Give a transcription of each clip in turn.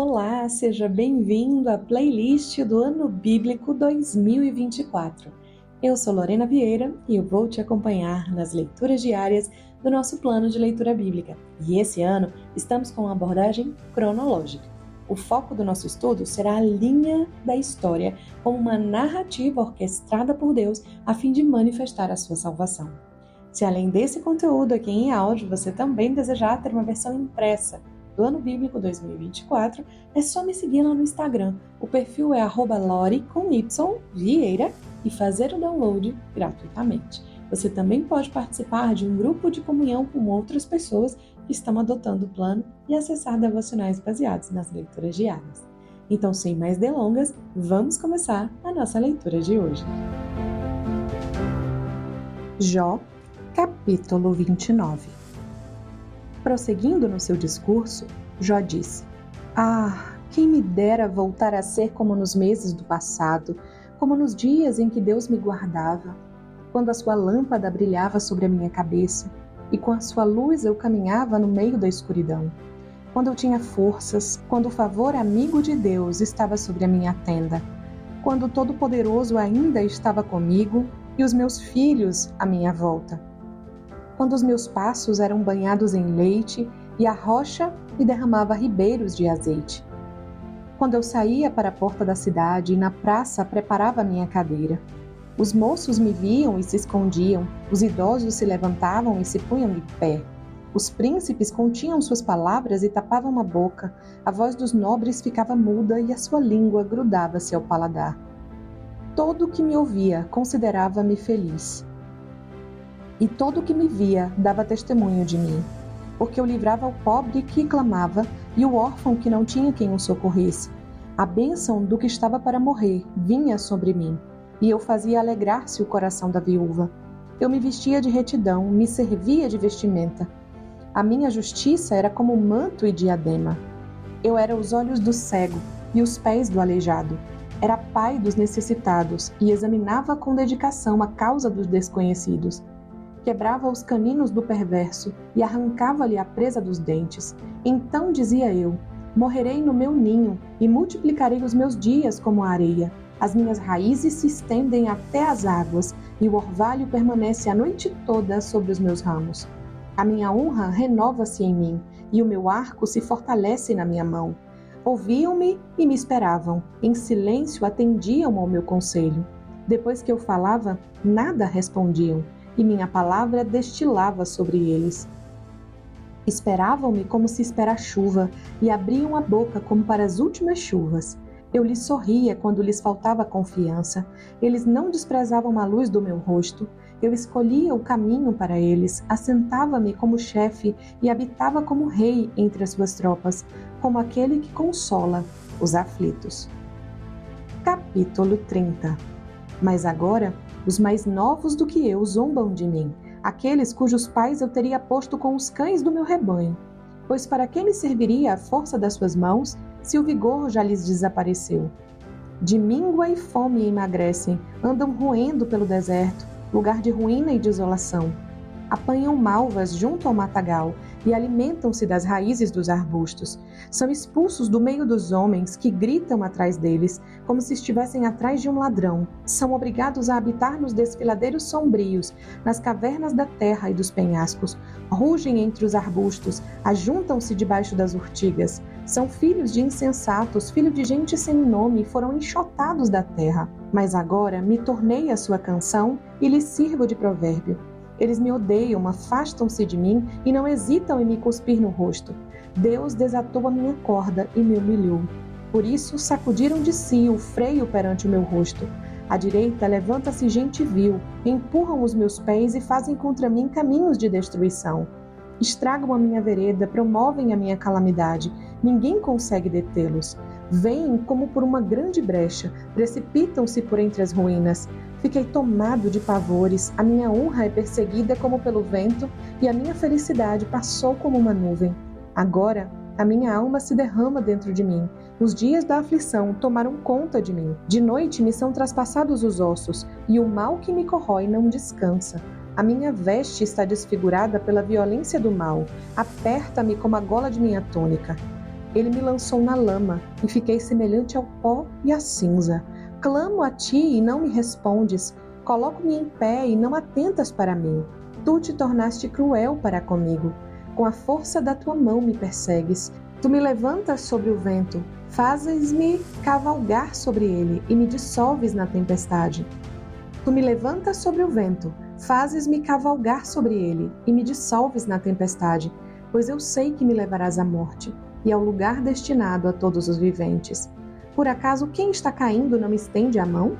Olá, seja bem-vindo à playlist do Ano Bíblico 2024. Eu sou Lorena Vieira e eu vou te acompanhar nas leituras diárias do nosso plano de leitura bíblica. E esse ano estamos com uma abordagem cronológica. O foco do nosso estudo será a linha da história como uma narrativa orquestrada por Deus a fim de manifestar a sua salvação. Se além desse conteúdo aqui em áudio, você também desejar ter uma versão impressa do Ano Bíblico 2024, é só me seguir lá no Instagram. O perfil é @lori_vieira e fazer o download gratuitamente. Você também pode participar de um grupo de comunhão com outras pessoas que estão adotando o plano e acessar devocionais baseados nas leituras diárias. Então, sem mais delongas, vamos começar a nossa leitura de hoje. Jó, capítulo 29. Prosseguindo no seu discurso, Jó disse: quem me dera voltar a ser como nos meses do passado, como nos dias em que Deus me guardava, quando a sua lâmpada brilhava sobre a minha cabeça e com a sua luz eu caminhava no meio da escuridão. Quando eu tinha forças, quando o favor amigo de Deus estava sobre a minha tenda, quando o Todo-Poderoso ainda estava comigo e os meus filhos à minha volta. Quando os meus passos eram banhados em leite e a rocha me derramava ribeiros de azeite. Quando eu saía para a porta da cidade e na praça preparava a minha cadeira. Os moços me viam e se escondiam, os idosos se levantavam e se punham de pé. Os príncipes continham suas palavras e tapavam a boca, a voz dos nobres ficava muda e a sua língua grudava-se ao paladar. Todo o que me ouvia considerava-me feliz. E todo o que me via dava testemunho de mim, porque eu livrava o pobre que clamava e o órfão que não tinha quem o socorresse. A bênção do que estava para morrer vinha sobre mim, e eu fazia alegrar-se o coração da viúva. Eu me vestia de retidão, me servia de vestimenta. A minha justiça era como manto e diadema. Eu era os olhos do cego e os pés do aleijado. Era pai dos necessitados e examinava com dedicação a causa dos desconhecidos. Quebrava os caninos do perverso e arrancava-lhe a presa dos dentes. Então dizia eu: morrerei no meu ninho e multiplicarei os meus dias como a areia. As minhas raízes se estendem até as águas e o orvalho permanece a noite toda sobre os meus ramos. A minha honra renova-se em mim e o meu arco se fortalece na minha mão. Ouviam-me e me esperavam. Em silêncio atendiam ao meu conselho. Depois que eu falava, nada respondiam. E minha palavra destilava sobre eles. Esperavam-me como se espera a chuva, e abriam a boca como para as últimas chuvas. Eu lhes sorria quando lhes faltava confiança. Eles não desprezavam a luz do meu rosto. Eu escolhia o caminho para eles, assentava-me como chefe e habitava como rei entre as suas tropas, como aquele que consola os aflitos. Capítulo 30. Mas agora, os mais novos do que eu zombam de mim, aqueles cujos pais eu teria posto com os cães do meu rebanho. Pois para que me serviria a força das suas mãos, se o vigor já lhes desapareceu? De míngua e fome emagrecem, andam roendo pelo deserto, lugar de ruína e desolação. Apanham malvas junto ao matagal e alimentam-se das raízes dos arbustos. São expulsos do meio dos homens que gritam atrás deles, como se estivessem atrás de um ladrão. São obrigados a habitar nos desfiladeiros sombrios, nas cavernas da terra e dos penhascos. Rugem entre os arbustos, ajuntam-se debaixo das urtigas. São filhos de insensatos, filhos de gente sem nome, foram enxotados da terra. Mas agora me tornei a sua canção e lhes sirvo de provérbio. Eles me odeiam, afastam-se de mim e não hesitam em me cuspir no rosto. Deus desatou a minha corda e me humilhou. Por isso sacudiram de si o freio perante o meu rosto. À direita levanta-se gente vil, empurram os meus pés e fazem contra mim caminhos de destruição. Estragam a minha vereda, promovem a minha calamidade. Ninguém consegue detê-los. Vêm como por uma grande brecha, precipitam-se por entre as ruínas. Fiquei tomado de pavores, a minha honra é perseguida como pelo vento e a minha felicidade passou como uma nuvem. Agora, a minha alma se derrama dentro de mim. Os dias da aflição tomaram conta de mim. De noite me são traspassados os ossos e o mal que me corrói não descansa. A minha veste está desfigurada pela violência do mal. Aperta-me como a gola de minha túnica. Ele me lançou na lama e fiquei semelhante ao pó e à cinza. Clamo a ti e não me respondes. Coloco-me em pé e não atentas para mim. Tu te tornaste cruel para comigo. Com a força da tua mão me persegues. Tu me levantas sobre o vento, fazes-me cavalgar sobre ele e me dissolves na tempestade. Tu me levantas sobre o vento, fazes-me cavalgar sobre ele e me dissolves na tempestade, pois eu sei que me levarás à morte e ao lugar destinado a todos os viventes. Por acaso quem está caindo não me estende a mão?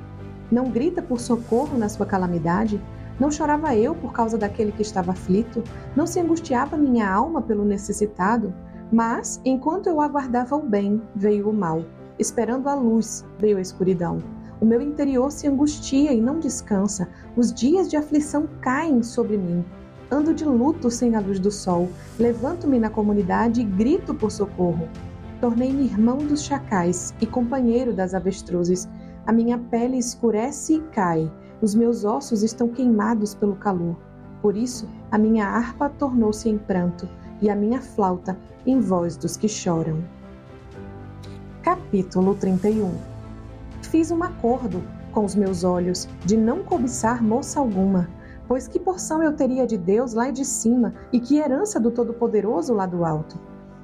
Não grita por socorro na sua calamidade? Não chorava eu por causa daquele que estava aflito? Não se angustiava minha alma pelo necessitado? Mas, enquanto eu aguardava o bem, veio o mal. Esperando a luz, veio a escuridão. O meu interior se angustia e não descansa. Os dias de aflição caem sobre mim. Ando de luto sem a luz do sol. Levanto-me na comunidade e grito por socorro. Tornei-me irmão dos chacais e companheiro das avestruzes. A minha pele escurece e cai. Os meus ossos estão queimados pelo calor. Por isso, a minha harpa tornou-se em pranto e a minha flauta em voz dos que choram. Capítulo 31. Fiz um acordo com os meus olhos de não cobiçar moça alguma, pois que porção eu teria de Deus lá de cima e que herança do Todo-Poderoso lá do alto?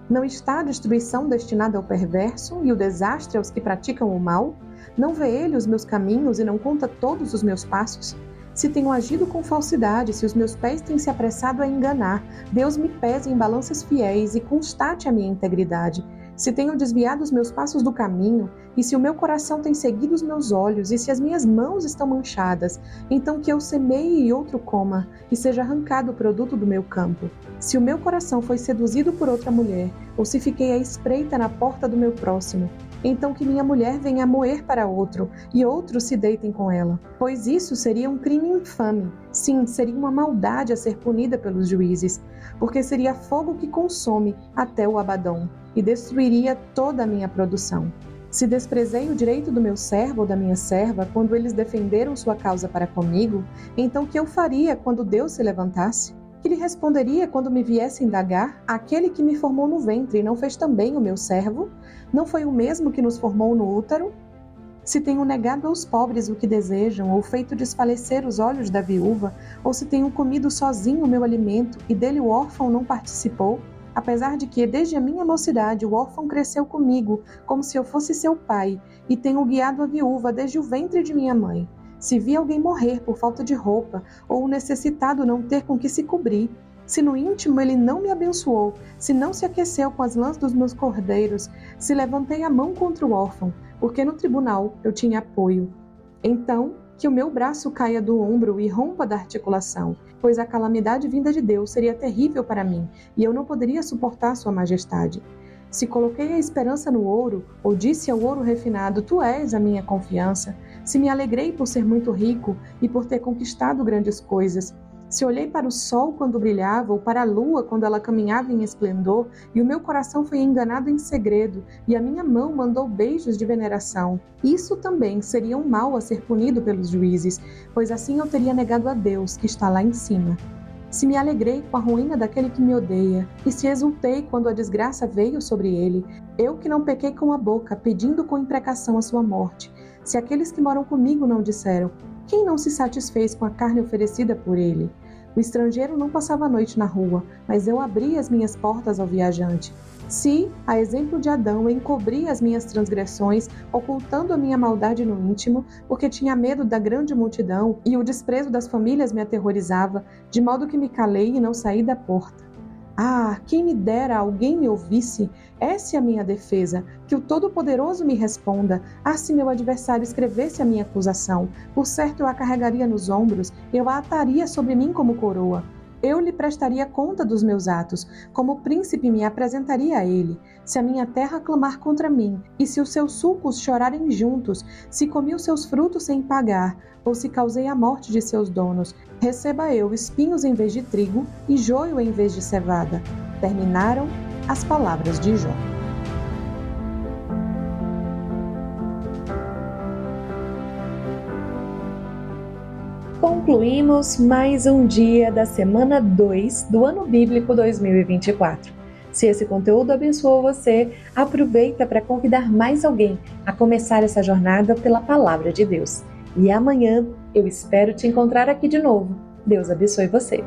Não está a destruição destinada ao perverso e o desastre aos que praticam o mal? Não vê ele os meus caminhos e não conta todos os meus passos? Se tenho agido com falsidade, se os meus pés têm se apressado a enganar, Deus me pese em balanças fiéis e constate a minha integridade. Se tenho desviado os meus passos do caminho, e se o meu coração tem seguido os meus olhos, e se as minhas mãos estão manchadas, então que eu semeie e outro coma, e seja arrancado o produto do meu campo. Se o meu coração foi seduzido por outra mulher, ou se fiquei à espreita na porta do meu próximo, então que minha mulher venha a moer para outro, e outros se deitem com ela. Pois isso seria um crime infame. Sim, seria uma maldade a ser punida pelos juízes, porque seria fogo que consome até o Abadom, e destruiria toda a minha produção. Se desprezei o direito do meu servo ou da minha serva quando eles defenderam sua causa para comigo, então que eu faria quando Deus se levantasse? Que lhe responderia quando me viesse indagar? Aquele que me formou no ventre não fez também o meu servo? Não foi o mesmo que nos formou no útero? Se tenho negado aos pobres o que desejam, ou feito desfalecer os olhos da viúva, ou se tenho comido sozinho o meu alimento e dele o órfão não participou, apesar de que, desde a minha mocidade, o órfão cresceu comigo, como se eu fosse seu pai, e tenho guiado a viúva desde o ventre de minha mãe. Se vi alguém morrer por falta de roupa, ou o necessitado não ter com que se cobrir, se no íntimo ele não me abençoou, se não se aqueceu com as lãs dos meus cordeiros, se levantei a mão contra o órfão, porque no tribunal eu tinha apoio. Então, que o meu braço caia do ombro e rompa da articulação, pois a calamidade vinda de Deus seria terrível para mim, e eu não poderia suportar sua majestade. Se coloquei a esperança no ouro, ou disse ao ouro refinado, tu és a minha confiança, se me alegrei por ser muito rico e por ter conquistado grandes coisas, se olhei para o sol quando brilhava ou para a lua quando ela caminhava em esplendor, e o meu coração foi enganado em segredo, e a minha mão mandou beijos de veneração, isso também seria um mal a ser punido pelos juízes, pois assim eu teria negado a Deus que está lá em cima. Se me alegrei com a ruína daquele que me odeia, e se exultei quando a desgraça veio sobre ele, eu que não pequei com a boca, pedindo com imprecação a sua morte, se aqueles que moram comigo não disseram, quem não se satisfez com a carne oferecida por ele? O estrangeiro não passava a noite na rua, mas eu abria as minhas portas ao viajante. Se, a exemplo de Adão, encobri as minhas transgressões, ocultando a minha maldade no íntimo, porque tinha medo da grande multidão e o desprezo das famílias me aterrorizava, de modo que me calei e não saí da porta. Ah, quem me dera alguém me ouvisse, essa é a minha defesa, que o Todo-Poderoso me responda. Ah, se meu adversário escrevesse a minha acusação, por certo eu a carregaria nos ombros, eu a ataria sobre mim como coroa. Eu lhe prestaria conta dos meus atos, como príncipe me apresentaria a ele. Se a minha terra clamar contra mim, e se os seus sulcos chorarem juntos, se comi os seus frutos sem pagar, ou se causei a morte de seus donos, receba eu espinhos em vez de trigo e joio em vez de cevada. Terminaram as palavras de Jó. Concluímos mais um dia da semana 2 do ano bíblico 2024. Se esse conteúdo abençoou você, aproveita para convidar mais alguém a começar essa jornada pela Palavra de Deus. E amanhã eu espero te encontrar aqui de novo. Deus abençoe você.